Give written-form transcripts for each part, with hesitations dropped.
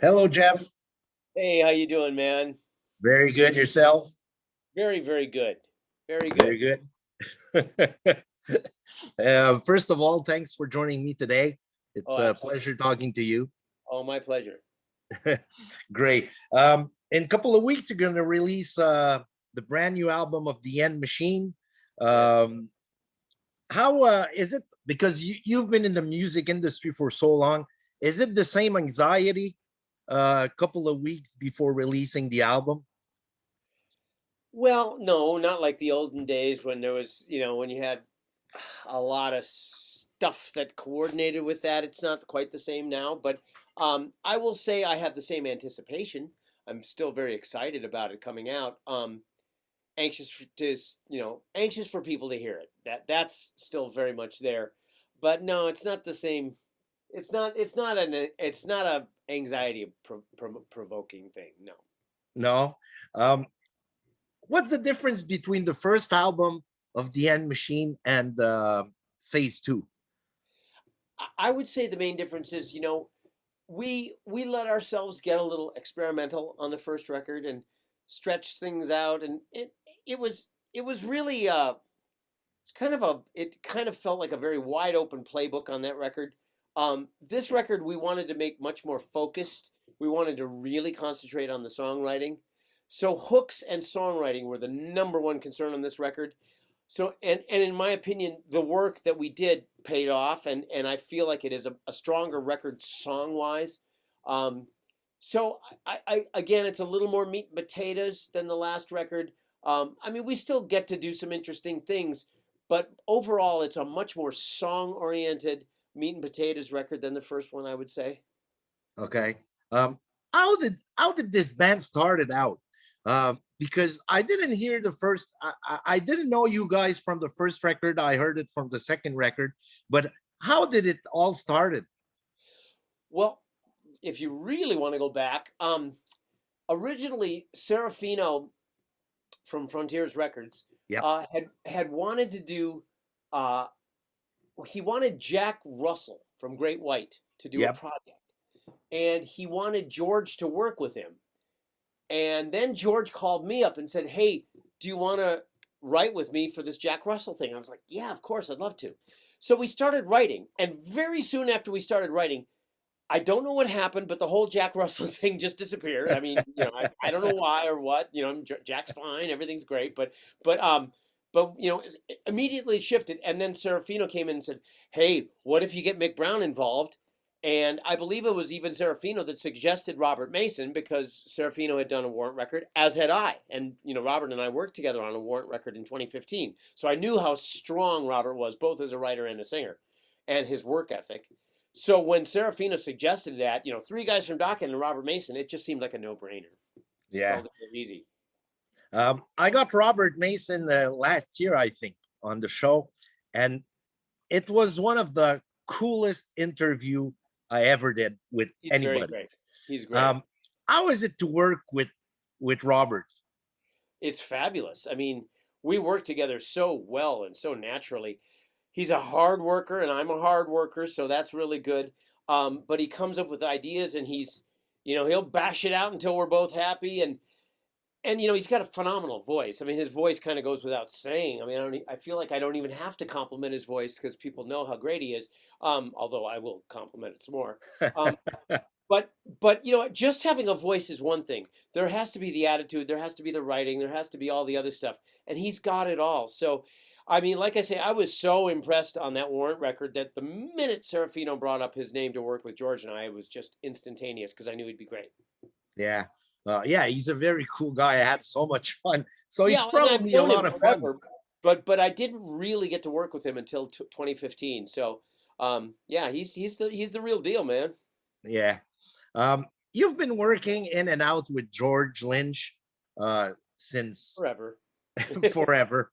Hello, Jeff. Hey, how you doing, man? Very good. Yourself? Very, very good. Very Very good. good. First of all, thanks for joining me today. It's Oh, a absolutely. pleasure talking to you. Oh, my pleasure. Great. In a couple of weeks, you're going to release the brand new album of The End Machine. Yes. Um, how is it? Because you've been in the music industry for so long. Is it the same anxiety a couple of weeks before releasing the album? Well, no, not like the olden days when there was, when you had a lot of stuff that coordinated with that. It's not quite the same now, but I will say I have the same anticipation. I'm still very excited about it coming out. Anxious anxious for people to hear it. That's still very much there. But no, it's not the same. It's not a anxiety provoking thing. No. No. Um, what's the difference between the first album of the End Machine and Phase Two? I would say the main difference is, we let ourselves get a little experimental on the first record and stretch things out, and it was really it kind of felt like a very wide open playbook on that record. This record we wanted to make much more focused. We wanted to really concentrate on the songwriting. So hooks and songwriting were the number one concern on this record. So and in my opinion, the work that we did paid off, and I feel like it is a stronger record song wise. Um, so I again, it's a little more meat and potatoes than the last record. I mean, we still get to do some interesting things, but overall, it's a much more song oriented meat and potatoes record than the first one, I would say. Okay. Um, how did this band started out? Because I didn't hear the first. I didn't know you guys from the first record. I heard it from the second record. But how did it all started? Well, if you really want to go back, originally Serafino from Frontiers Records Yep. had wanted to do. Uh, he wanted Jack Russell from Great White to do a Yep. project, and he wanted George to work with him. And then George called me up and said, "Hey, do you want to write with me for this Jack Russell thing?" I was like, "Yeah, of course, I'd love to." So we started writing, and very soon after we started writing, I don't know what happened, but the whole Jack Russell thing just disappeared. I mean, I don't know why or what. Jack's fine, everything's great, but immediately it shifted, and then Serafino came in and said, "Hey, what if you get Mick Brown involved?" And I believe it was even Serafino that suggested Robert Mason because Serafino had done a Warrant record, as had I. And Robert and I worked together on a Warrant record in 2015, so I knew how strong Robert was, both as a writer and a singer, and his work ethic. So when Serafino suggested that, three guys from Dokken and Robert Mason, it just seemed like a no-brainer. Just Yeah. felt it was easy. I got Robert Mason last year, I think, on the show, and it was one of the coolest interview I ever did with He's very anybody. great. He's great. Um, how is it to work with Robert? It's fabulous. I mean, we work together so well and so naturally. He's a hard worker and I'm a hard worker, so that's really good. But he comes up with ideas and he'll bash it out until we're both happy, and he's got a phenomenal voice. I mean, his voice kind of goes without saying. I mean, I feel like I don't even have to compliment his voice because people know how great he is. Although I will compliment it some more. Um, but just having a voice is one thing. There has to be the attitude, there has to be the writing, there has to be all the other stuff, and he's got it all. So, I mean, like I say, I was so impressed on that Warrant record that the minute Serafino brought up his name to work with George and I, it was just instantaneous because I knew he'd be great. Yeah. Yeah, he's a very cool guy. I had so much fun. So Yeah, he's and I've probably a known him lot of fun. forever, but I didn't really get to work with him until 2015. So, yeah, he's the real deal, man. Yeah. You've been working in and out with George Lynch since Forever. forever.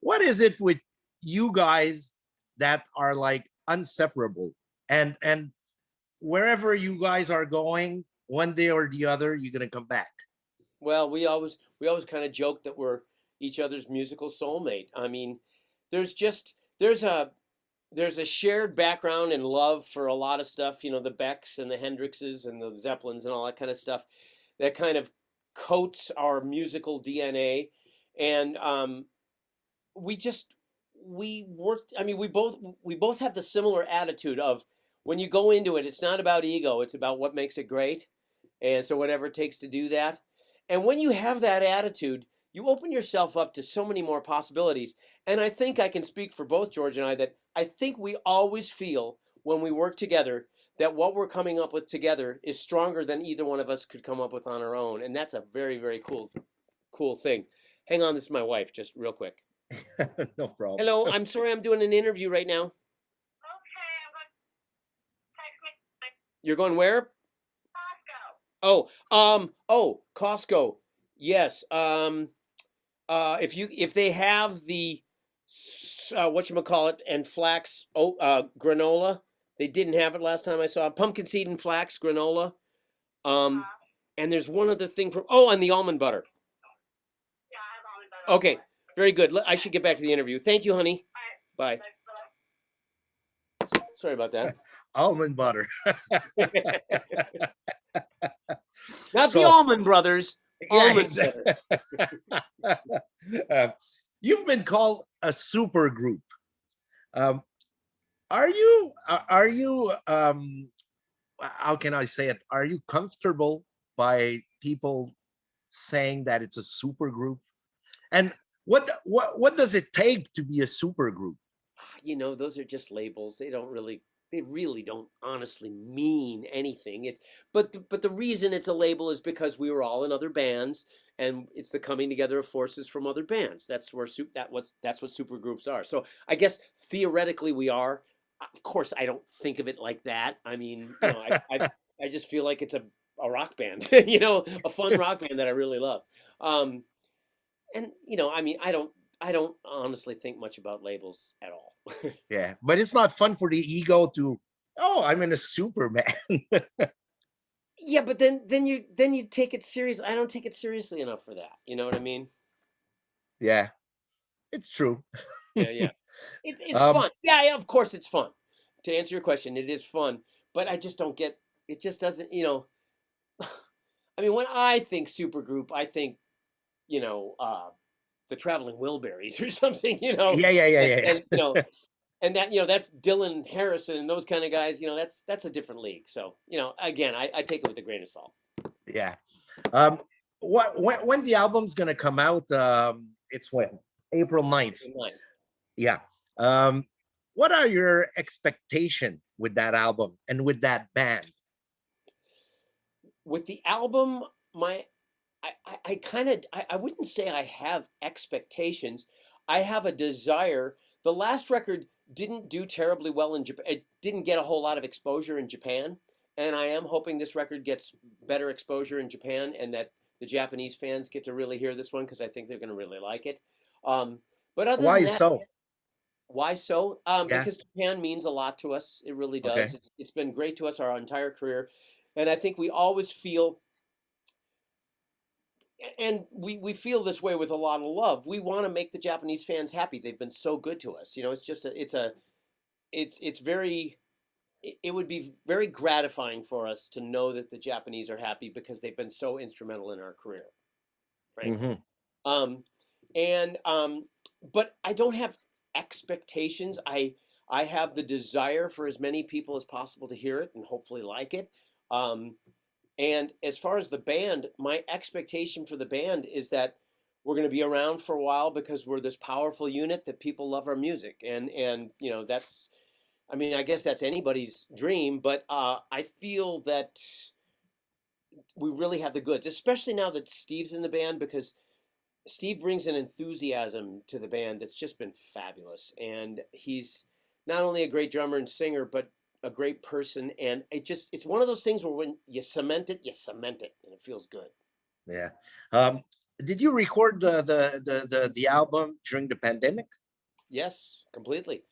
What is it with you guys that are like inseparable? And wherever you guys are going, one day or the other, you're gonna come back. Well, we always kind of joke that we're each other's musical soulmate. I mean, there's just there's a there's a shared background and love for a lot of stuff, the Becks and the Hendrixes and the Zeppelins and all that kind of stuff that kind of coats our musical DNA. And we just we worked. I mean, we both have the similar attitude of when you go into it, it's not about ego, it's about what makes it great. And so whatever it takes to do that. And when you have that attitude, you open yourself up to so many more possibilities. And I think I can speak for both George and I that I think we always feel when we work together that what we're coming up with together is stronger than either one of us could come up with on our own. And that's a very, very cool thing. Hang on, this is my wife, just real quick. No problem. Hello, I'm sorry I'm doing an interview right now. You're going where? Oh, Costco. Yes. If they have the whatchamacallit and flax granola, they didn't have it last time I saw pumpkin seed and flax granola. And there's one other thing and the almond butter. Okay, very good. I should get back to the interview. Thank you, honey. Bye. Sorry about that. Almond butter. Not the Almond Brothers. Almond butter. You've been called a super group. Are you how can I say it? Are you comfortable by people saying that it's a super group? And what does it take to be a super group? Those are just labels. They really don't honestly mean anything. But the reason it's a label is because we were all in other bands, and it's the coming together of forces from other bands. That's what super groups are. So I guess theoretically we are. Of course, I don't think of it like that. I mean, I just feel like it's a rock band, a fun rock band that I really love. And I mean, I don't honestly think much about labels at all. Yeah, but it's not fun for the ego to, I'm in a Superman. Yeah, but then you take it serious. I don't take it seriously enough for that. You know what I mean? Yeah, it's true. Yeah. It's fun. Yeah, of course it's fun. To answer your question, it is fun, but I just don't get. It just doesn't. I mean, when I think supergroup, I think, the Traveling Wilburys or something. Yeah. And that that's Dylan Harrison and those kind of guys. That's a different league. So again, I take it with a grain of salt. Yeah. When the album's gonna come out? It's when? April 9th. Yeah. What are your expectations with that album and with that band? With the album, I wouldn't say I have expectations. I have a desire. The last record didn't do terribly well in Japan. It didn't get a whole lot of exposure in Japan, and I am hoping this record gets better exposure in Japan and that the Japanese fans get to really hear this one because I think they're going to really like it. But other Why than that, so? why so? Yeah. Because Japan means a lot to us. It really does. Okay. It's been great to us our entire career, and I think we always feel. And we feel this way with a lot of love. We want to make the Japanese fans happy. They've been so good to us. It's just it's very it would be very gratifying for us to know that the Japanese are happy because they've been so instrumental in our career, frankly. But I don't have expectations. I have the desire for as many people as possible to hear it and hopefully like it. And as far as the band, my expectation for the band is that we're going to be around for a while because we're this powerful unit that people love our music. And that's, I mean, I guess that's anybody's dream, but I feel that we really have the goods, especially now that Steve's in the band, because Steve brings an enthusiasm to the band that's just been fabulous. And he's not only a great drummer and singer, but a great person. And it's one of those things where when you cement it, and it feels good. Yeah. Did you record the album during the pandemic? Yes, completely.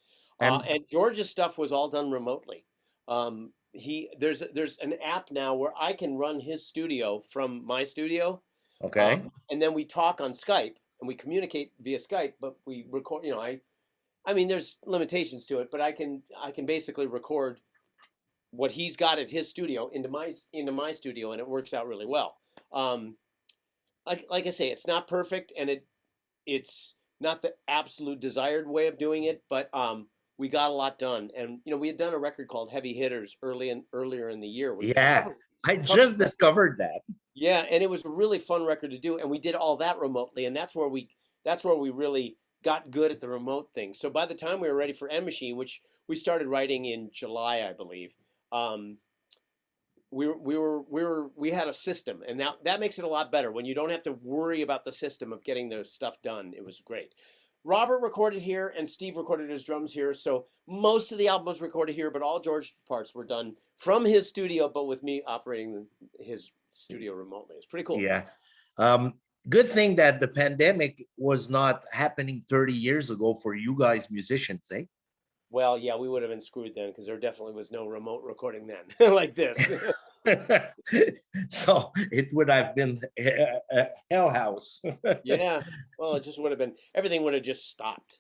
And George's stuff was all done remotely. There's an app now where I can run his studio from my studio. Okay. And then we talk on Skype and we communicate via Skype, but we record, I mean, there's limitations to it, but I can basically record what he's got at his studio into my studio, and it works out really well. Um, like I say, it's not perfect, and it's not the absolute desired way of doing it, but we got a lot done. And we had done a record called Heavy Hitters earlier in the year, which was a Yeah, I cover just discovered that. yeah, and it was a really fun record to do, and we did all that remotely, and that's where we really got good at the remote thing. So by the time we were ready for End Machine, which we started writing in July, I believe, um, we had a system, and that makes it a lot better when you don't have to worry about the system of getting the stuff done. It was great. Robert recorded here, and Steve recorded his drums here, so most of the album was recorded here, but all George's parts were done from his studio, but with me operating his studio remotely. It's pretty cool. Yeah. Um, Good thing that the pandemic was not happening 30 years ago for you guys musicians, Well, yeah, we would have been screwed then because there definitely was no remote recording then like this. eh? So it would have been a hell house. Yeah, well, it just would have been everything would have just stopped.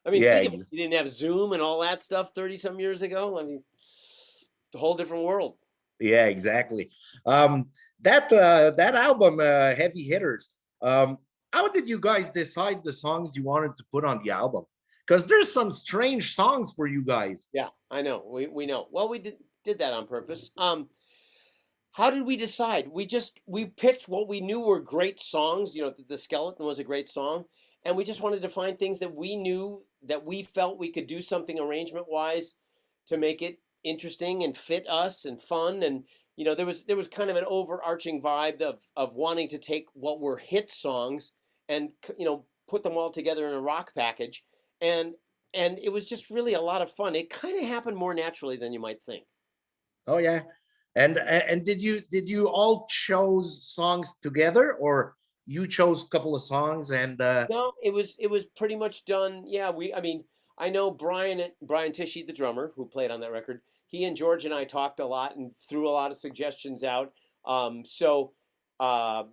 I mean, Yeah, think of it. You didn't have Zoom and all that stuff 30 some years ago. I mean, a whole different world. yeah, exactly. That album, Heavy Hitters. How did you guys decide the songs you wanted to put on the album? Because there's some strange songs for you guys. Yeah, I know. We know. Well, we did that on purpose. How did we decide? We picked what we knew were great songs. The Skeleton was a great song, and we just wanted to find things that we knew that we felt we could do something arrangement wise to make it interesting and fit us and fun. And there was kind of an overarching vibe of wanting to take what were hit songs and put them all together in a rock package, and it was just really a lot of fun. It kind of happened more naturally than you might think. Oh yeah. And did you all chose songs together, or you chose a couple of songs and No, it was pretty much done. Yeah, I mean, I know Brian Tishy, the drummer who played on that record. He and George and I talked a lot and threw a lot of suggestions out. So uh,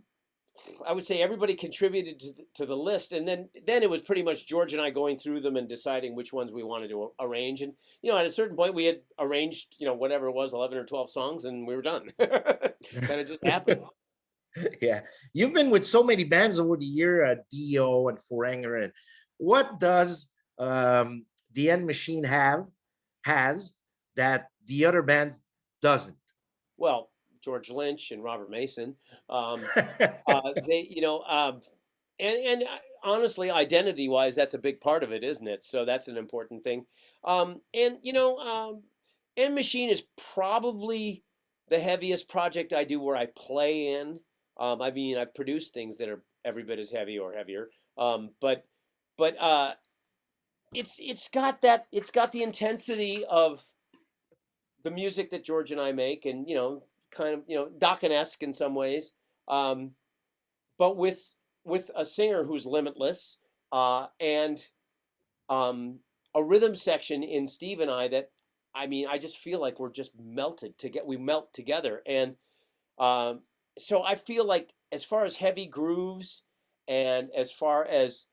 I would say everybody contributed to the list, and then it was pretty much George and I going through them and deciding which ones we wanted to arrange. And at a certain point, we had arranged whatever it was, 11 or 12 songs, and we were done. Kind of just happened. yeah, you've been with so many bands over the year, Dio and Foreigner. And what does the End Machine has that the other bands doesn't? Well, George Lynch and Robert Mason. They, and honestly, identity wise, that's a big part of it, isn't it? So that's an important thing. And End Machine is probably the heaviest project I do where I play in. I mean, I've produced things that are every bit as heavy or heavier. But it's got the intensity of the music that George and I make, and kind of Dokken-esque in some ways. Um, but with a singer who's limitless, and a rhythm section in Steve and I that, I mean, I just feel like we're just we melt together. And so I feel like as far as heavy grooves and as far as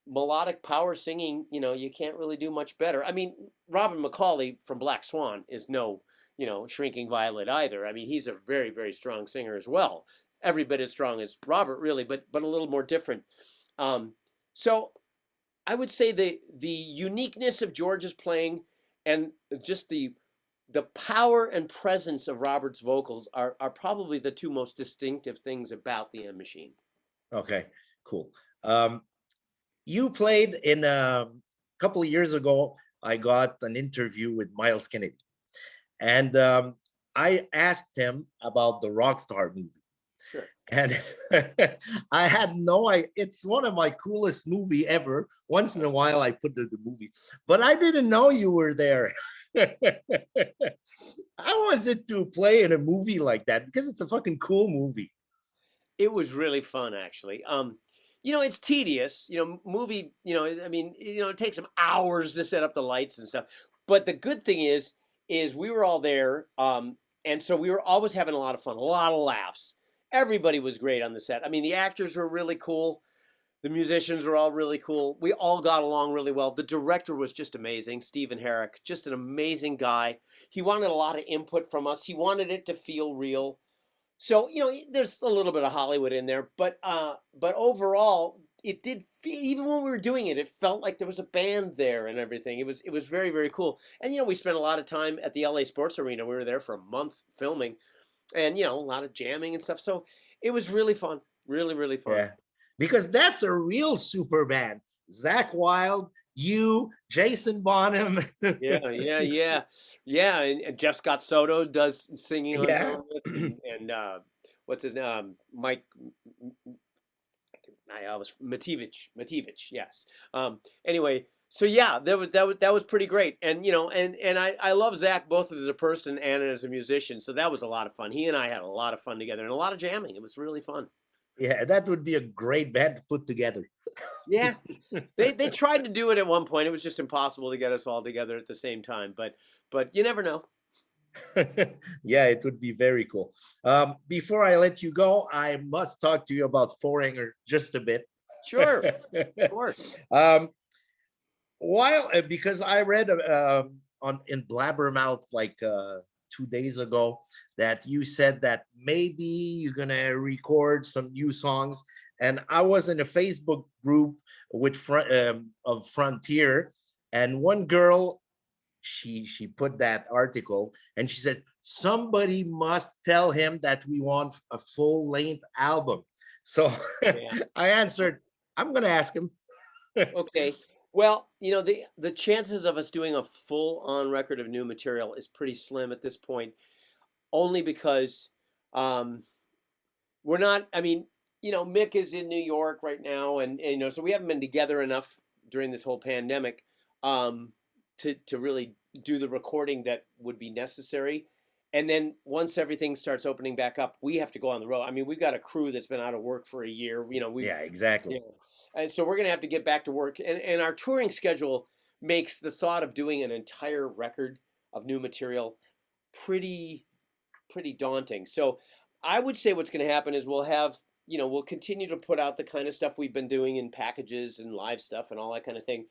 melodic power singing, you can't really do much better. I mean, Robin McCauley from Black Swan is no, shrinking violet either. I mean, he's a very, very strong singer as well. Every bit as strong as Robert, really, but a little more different. So I would say the uniqueness of George's playing and just the power and presence of Robert's vocals are probably the two most distinctive things about the End Machine. Okay, cool. You played in a couple of years ago. I got an interview with Miles Kennedy, and I asked him about the Rockstar movie. Sure. And I had no idea. It's one of my coolest movie ever. Once in a while, I put the movie, but I didn't know you were there. How was it to play in a movie like that? Because it's a fucking cool movie. It was really fun, actually. It's tedious. Movie. I mean, it takes some hours to set up the lights and stuff. But the good thing is we were all there, and so we were always having a lot of fun, a lot of laughs. Everybody was great on the set. I mean, the actors were really cool. The musicians were all really cool. We all got along really well. The director was just amazing, Stephen Herrick, just an amazing guy. He wanted a lot of input from us. He wanted it to feel real. So, there's a little bit of Hollywood in there, but overall, it did feel, even when we were doing it, it felt like there was a band there and everything. It was very, very cool. And we spent a lot of time at the LA Sports Arena. We were there for a month filming, and a lot of jamming and stuff. So it was really fun, really, really fun. Yeah, because that's a real super band. Zach Wild, you, Jason Bonham. Yeah, yeah, yeah, yeah. And Jeff Scott Soto does singing on some Yeah. of it, and what's his name? Mike. I was Mativich. Yes. Anyway, so yeah, that was pretty great, and I love Zach both as a person and as a musician. So that was a lot of fun. He and I had a lot of fun together and a lot of jamming. It was really fun. Yeah, that would be a great band to put together. Yeah, they tried to do it at one point. It was just impossible to get us all together at the same time. But you never know. Yeah, it would be very cool. Before I let you go, I must talk to you about Foreigner just a bit. Sure, of course. um, while because I read on in Blabbermouth like 2 days ago that you said that maybe you're gonna record some new songs, and I was in a Facebook group with of Frontier, and one girl she put that article and she said somebody must tell him that we want a full-length album. So Yeah. I answered, I'm gonna ask him. Okay. Well, the chances of us doing a full on record of new material is pretty slim at this point, only because um, we're not. I mean, Mick is in New York right now, and so we haven't been together enough during this whole pandemic um, to really do the recording that would be necessary. And then once everything starts opening back up, we have to go on the road. I mean, we've got a crew that's been out of work for a year. Yeah, Yeah. exactly. And so we're going to have to get back to work. And our touring schedule makes the thought of doing an entire record of new material pretty, pretty daunting. So I would say what's going to happen is we'll continue to put out the kind of stuff we've been doing in packages and live stuff and all that kind of thing.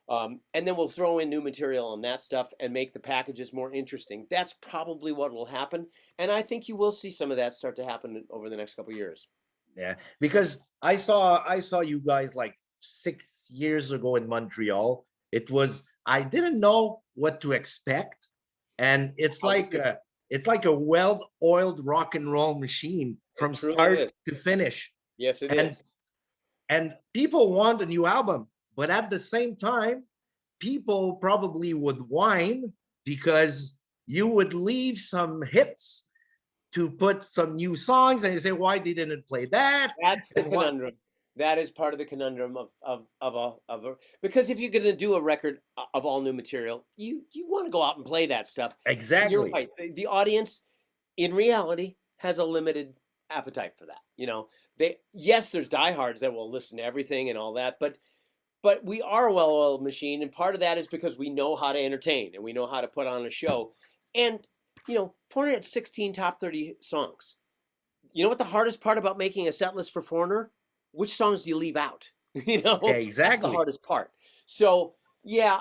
And then we'll throw in new material on that stuff and make the packages more interesting. That's probably what will happen. And I think you will see some of that start to happen over the next couple of years. Yeah, because I saw you guys like 6 years ago in Montreal. I didn't know what to expect, and it's like a well-oiled rock and roll machine It from truly start is. to finish. Yes, it And is. and people want a new album, but at the same time, people probably would whine because you would leave some hits to put some new songs, and you say, why they didn't play that? That's the And what conundrum. That is part of the conundrum because if you're going to do a record of all new material, you want to go out and play that stuff. And you're exactly. right. The audience, in reality, has a limited appetite for that. Yes, there's diehards that will listen to everything and all that, but we are a well-oiled machine, and part of that is because we know how to entertain and we know how to put on a show. And 400 had 16 top 30 songs. You know what the hardest part about making a set list for Foreigner? Which songs do you leave out? Yeah, That's the exactly. hardest part. So yeah,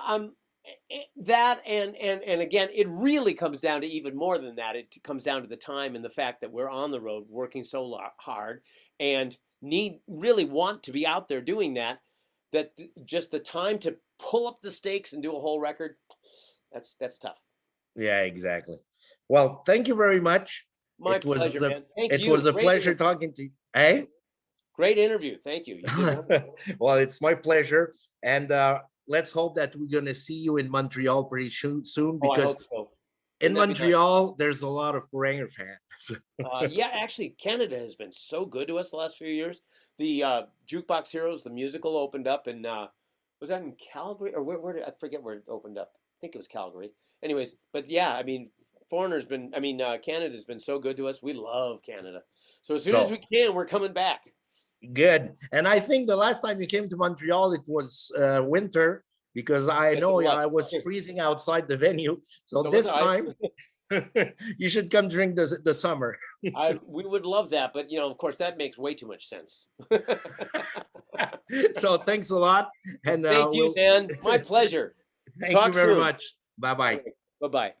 that and again, it really comes down to even more than that. It comes down to the time and the fact that we're on the road working so hard and really want to be out there doing that. Just the time to pull up the stakes and do a whole record, that's tough. Yeah, exactly. Well, thank you very much. My It was pleasure, a man. Thank it you. was a Great pleasure interview. talking to you. Hey? Great interview. Thank you. You did wonderful. Well, it's my pleasure. And let's hope that we're gonna see you in Montreal pretty soon, Oh, I because hope so. in Wouldn't that be nice? Montreal, there's a lot of Foreigner fans. Yeah, actually, Canada has been so good to us the last few years. The Jukebox Heroes, the musical, opened up in was that in Calgary or where did I forget where it opened up? I think it was Calgary. Anyways, but yeah, I mean, Canada's been so good to us. We love Canada. So as soon as we So can, we're coming back. good. And I think the last time you came to Montreal, it was winter, because I Yes, it know was. I was freezing outside the venue. So So was this I. time, You should come drink the summer. We would love that, but of course, that makes way too much sense. So thanks a lot, and Thank you, we'll. Dan. My pleasure. Thank you Talk very soon. much. Bye bye. Bye bye.